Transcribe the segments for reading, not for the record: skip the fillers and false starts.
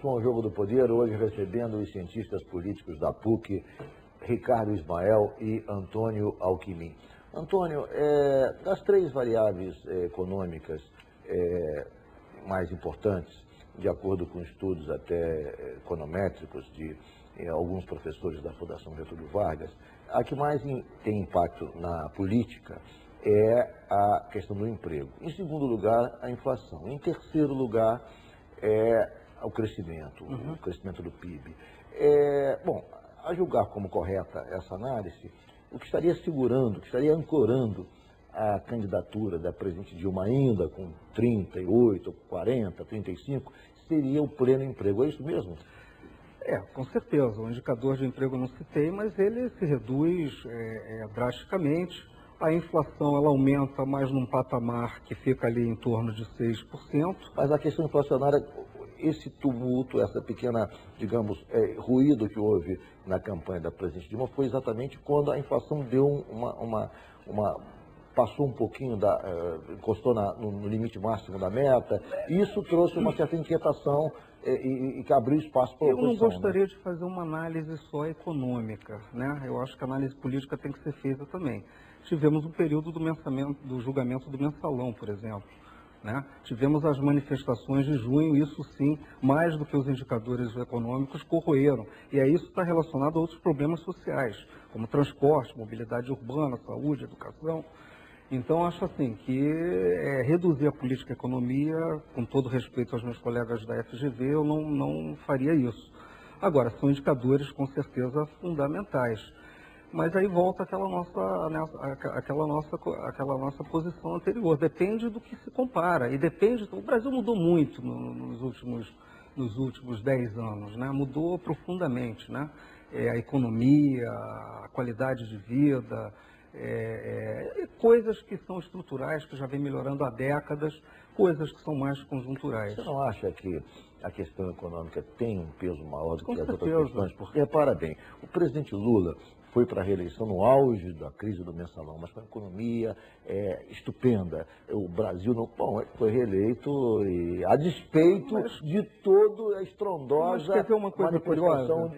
Com o Jogo do Poder, hoje recebendo os cientistas políticos da PUC, Ricardo Ismael e Antônio Alckmin. Antônio, das três variáveis econômicas mais importantes, de acordo com estudos até econométricos de alguns professores da Fundação Getúlio Vargas, a que mais tem impacto na política é a questão do emprego. Em segundo lugar, a inflação. Em terceiro lugar, o crescimento do PIB. Bom, a julgar como correta essa análise, o que estaria segurando, o que estaria ancorando a candidatura da presidente Dilma ainda com 38, 40, 35, seria o pleno emprego. É isso mesmo? Com certeza. O indicador de emprego não se tem, mas ele se reduz drasticamente. A inflação ela aumenta mais num patamar que fica ali em torno de 6%. Mas a questão inflacionária, esse tumulto, essa pequena, digamos, ruído que houve na campanha da presidente Dilma foi exatamente quando a inflação deu passou um pouquinho, encostou no limite máximo da meta. Isso trouxe uma certa inquietação e que abriu espaço para a oposição. Eu não gostaria de fazer uma análise só econômica, né? Eu acho que a análise política tem que ser feita também. Tivemos um período do julgamento do mensalão, por exemplo. Né? Tivemos as manifestações de junho, isso sim, mais do que os indicadores econômicos, corroeram. E aí isso está relacionado a outros problemas sociais, como transporte, mobilidade urbana, saúde, educação. Então, acho assim que reduzir a política e a economia, com todo respeito aos meus colegas da FGV, eu não faria isso. Agora, são indicadores com certeza fundamentais. Mas aí volta aquela nossa posição anterior. Depende do que se compara. E depende. O Brasil mudou muito nos últimos 10 anos, né? Mudou profundamente, né? A economia, a qualidade de vida, coisas que são estruturais, que já vem melhorando há décadas, coisas que são mais conjunturais. Você não acha que a questão econômica tem um peso maior do que as outras certeza. questões? Porque, repara bem, o presidente Lula foi para a reeleição no auge da crise do mensalão, mas com a economia estupenda. O Brasil foi reeleito a despeito de toda a estrondosa manifestação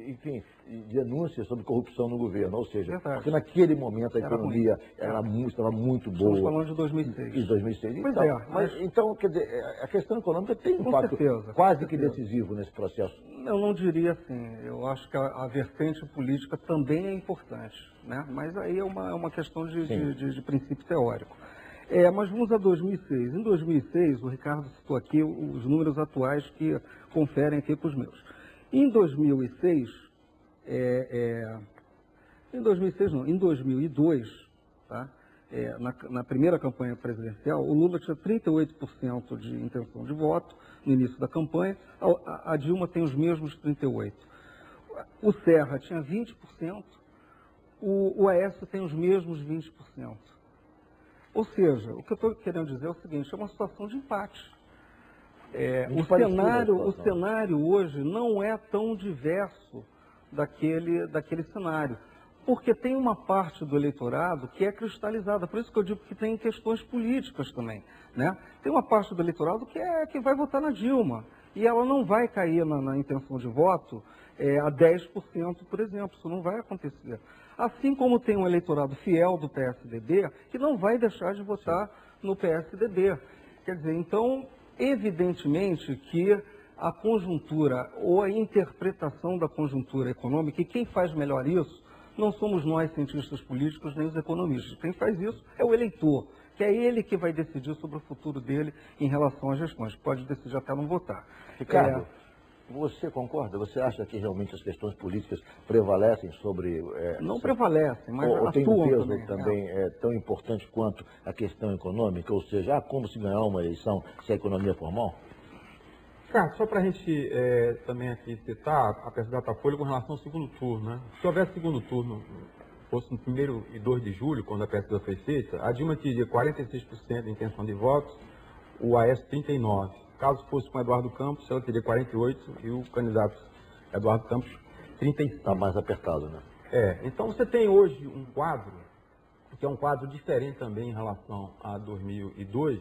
enfim, de denúncias sobre corrupção no governo. Ou seja, porque naquele momento a economia estava muito boa. Estamos falando de 2006. De 2006. Pois então, quer dizer, a questão econômica tem um impacto quase que decisivo nesse processo. Eu não diria assim. Eu acho que a vertente política também é importante, né? Mas aí é uma questão de princípio teórico. Mas vamos a 2006. Em 2006, o Ricardo citou aqui os números atuais que conferem aqui com os meus. Em 2006, em 2002, tá? Na primeira campanha presidencial, o Lula tinha 38% de intenção de voto no início da campanha, a Dilma tem os mesmos 38%. O Serra tinha 20%, o Aécio tem os mesmos 20%. Ou seja, o que eu estou querendo dizer é o seguinte, é uma situação de empate. O cenário hoje não é tão diverso daquele cenário, porque tem uma parte do eleitorado que é cristalizada, por isso que eu digo que tem questões políticas também, né? Tem uma parte do eleitorado que vai votar na Dilma, e ela não vai cair na intenção de voto a 10%, por exemplo, isso não vai acontecer. Assim como tem um eleitorado fiel do PSDB, que não vai deixar de votar no PSDB. Quer dizer, então, evidentemente que a conjuntura ou a interpretação da conjuntura econômica, e quem faz melhor isso, não somos nós, cientistas políticos, nem os economistas. Quem faz isso é o eleitor, que é ele que vai decidir sobre o futuro dele em relação às gestões. Pode decidir até não votar. Ricardo, você concorda? Você acha que realmente as questões políticas prevalecem sobre... não prevalecem, mas ou tem um peso também tão importante quanto a questão econômica? Ou seja, como se ganhar uma eleição se a economia for mal? Ricardo, só para a gente também aqui citar a pesquisa Datafolha com relação ao segundo turno, né? Se houvesse segundo turno, fosse no 1º e 2 de julho, quando a pesquisa foi feita, a Dilma teria 46% de intenção de votos, o Aécio 39%. Caso fosse com Eduardo Campos, ela teria 48% e o candidato Eduardo Campos 35%. Está mais apertado, né? Então você tem hoje um quadro, que é um quadro diferente também em relação a 2002,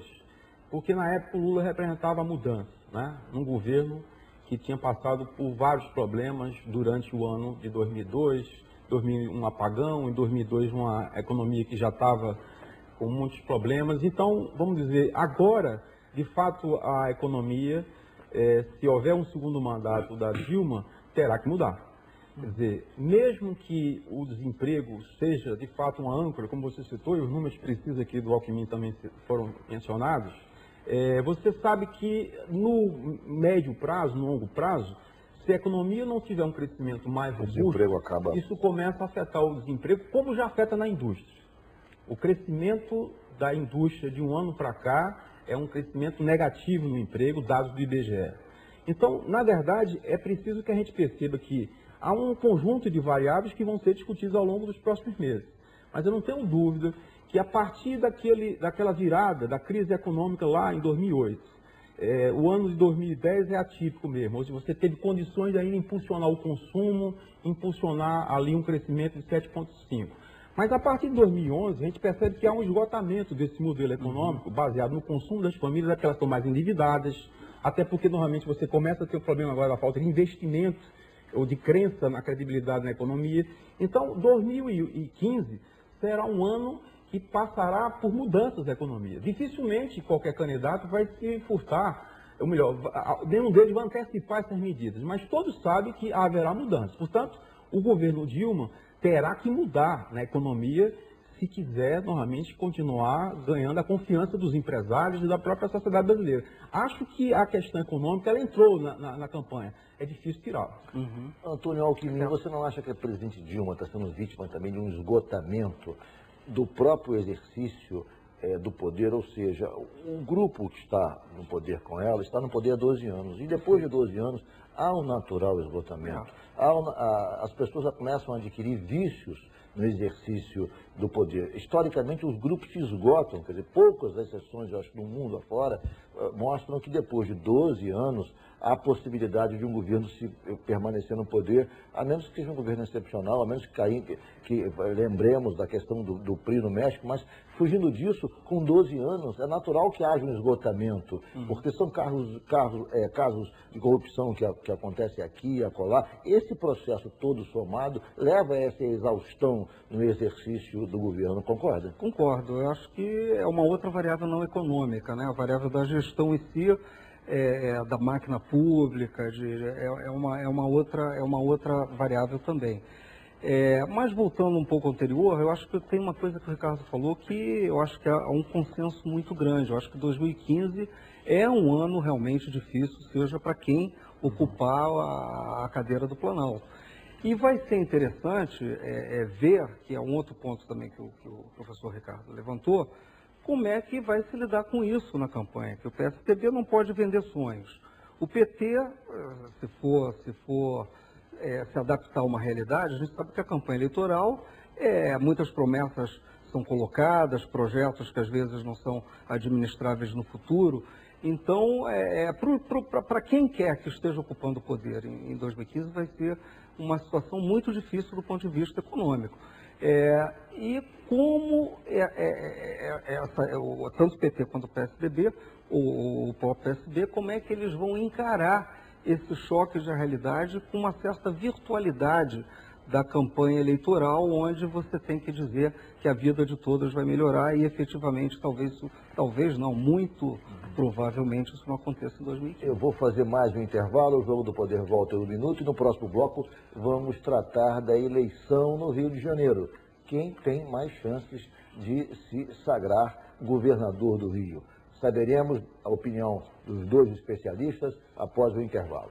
porque na época o Lula representava a mudança, né? Num governo que tinha passado por vários problemas durante o ano de 2002, 2001 um apagão, em 2002 uma economia que já estava com muitos problemas. Então, vamos dizer, agora, de fato, a economia, se houver um segundo mandato da Dilma, terá que mudar. Quer dizer, mesmo que o desemprego seja, de fato, uma âncora, como você citou, e os números precisos aqui do Alckmin também foram mencionados, você sabe que no médio prazo, no longo prazo, se a economia não tiver um crescimento mais robusto, isso começa a afetar o desemprego, como já afeta na indústria. O crescimento da indústria de um ano para cá é um crescimento negativo no emprego, dados do IBGE. Então, na verdade, é preciso que a gente perceba que há um conjunto de variáveis que vão ser discutidos ao longo dos próximos meses. Mas eu não tenho dúvida que a partir daquela virada da crise econômica lá em 2008, o ano de 2010 é atípico mesmo, onde você teve condições de ainda impulsionar o consumo, impulsionar ali um crescimento de 7,5%. Mas a partir de 2011, a gente percebe que há um esgotamento desse modelo econômico baseado no consumo das famílias, é porque elas estão mais endividadas, até porque normalmente você começa a ter o problema agora da falta de investimento ou de crença na credibilidade na economia. Então, 2015 será um ano que passará por mudanças da economia. Dificilmente qualquer candidato vai se furtar, ou melhor, nenhum deles vai antecipar essas medidas, mas todos sabem que haverá mudanças. Portanto, o governo Dilma terá que mudar na economia se quiser, novamente, continuar ganhando a confiança dos empresários e da própria sociedade brasileira. Acho que a questão econômica, ela entrou na campanha. É difícil tirá-la. Antônio Alckmin, você não acha que a presidente Dilma está sendo vítima também de um esgotamento do próprio exercício do poder? Ou seja, o grupo que está no poder com ela está no poder há 12 anos. E depois de 12 anos, há um natural esgotamento. As pessoas já começam a adquirir vícios no exercício do poder. Historicamente, os grupos se esgotam, quer dizer, poucas exceções, eu acho, no mundo afora, mostram que depois de 12 anos há possibilidade de um governo permanecer no poder, a menos que seja um governo excepcional, a menos que lembremos da questão do PRI no México, mas fugindo disso, com 12 anos, é natural que haja um esgotamento, porque são casos de corrupção que acontecem aqui e acolá. Esse processo todo somado leva a essa exaustão no exercício do governo, concorda? Concordo. Eu acho que é uma outra variável não econômica, né? A variável da gestão em si, da máquina pública, é uma outra variável também. Mas voltando um pouco ao anterior, eu acho que tem uma coisa que o Ricardo falou que eu acho que há um consenso muito grande. Eu acho que 2015 é um ano realmente difícil, seja para quem ocupar a cadeira do Planalto. E vai ser interessante ver, que é um outro ponto também que o professor Ricardo levantou, como é que vai se lidar com isso na campanha, que o PSDB não pode vender sonhos. O PT, se adaptar a uma realidade, a gente sabe que a campanha eleitoral, muitas promessas são colocadas, projetos que às vezes não são administráveis no futuro. Então, para quem quer que esteja ocupando o poder em 2015, vai ser uma situação muito difícil do ponto de vista econômico. E como tanto o PT quanto o PSDB, o próprio PSB, como é que eles vão encarar esses choques de realidade com uma certa virtualidade da campanha eleitoral, onde você tem que dizer que a vida de todos vai melhorar e efetivamente, talvez não, muito provavelmente isso não aconteça em 2015. Eu vou fazer mais um intervalo, o Jogo do Poder volta em um minuto e no próximo bloco vamos tratar da eleição no Rio de Janeiro. Quem tem mais chances de se sagrar governador do Rio? Saberemos a opinião dos dois especialistas após o intervalo.